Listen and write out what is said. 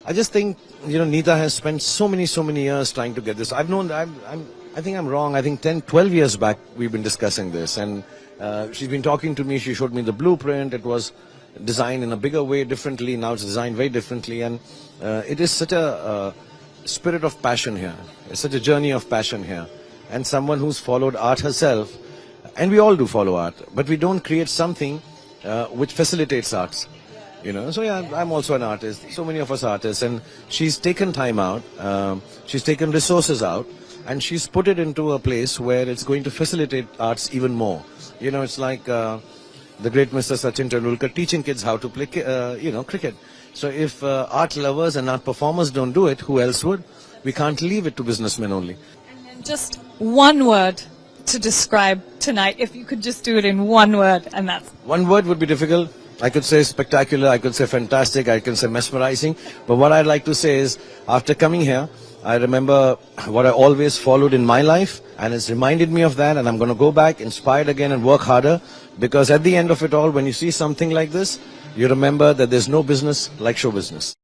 I just think, Nita has spent so many years trying to get this. I think I'm wrong. I think 10, 12 years back we've been discussing this, and she's been talking to me. She showed me the blueprint. It was designed in a bigger way, differently. Now it's designed very differently, and it is such a spirit of passion here. It's such a journey of passion here, and someone who's followed art herself, and we all do follow art, but we don't create something which facilitates arts. So yeah, I'm also an artist. So many of us are artists, and she's taken time out, she's taken resources out, and she's put it into a place where it's going to facilitate arts even more. It's like the great Mr. Sachin Tendulkar teaching kids how to play, cricket. So if art lovers and art performers don't do it, who else would? We can't leave it to businessmen only. And then just one word to describe tonight, if you could just do it in one word, and that's... One word would be difficult. I could say spectacular, I could say fantastic, I can say mesmerizing. But what I'd like to say is, after coming here, I remember what I always followed in my life, and it's reminded me of that, and I'm going to go back, inspired again, and work harder. Because at the end of it all, when you see something like this, you remember that there's no business like show business.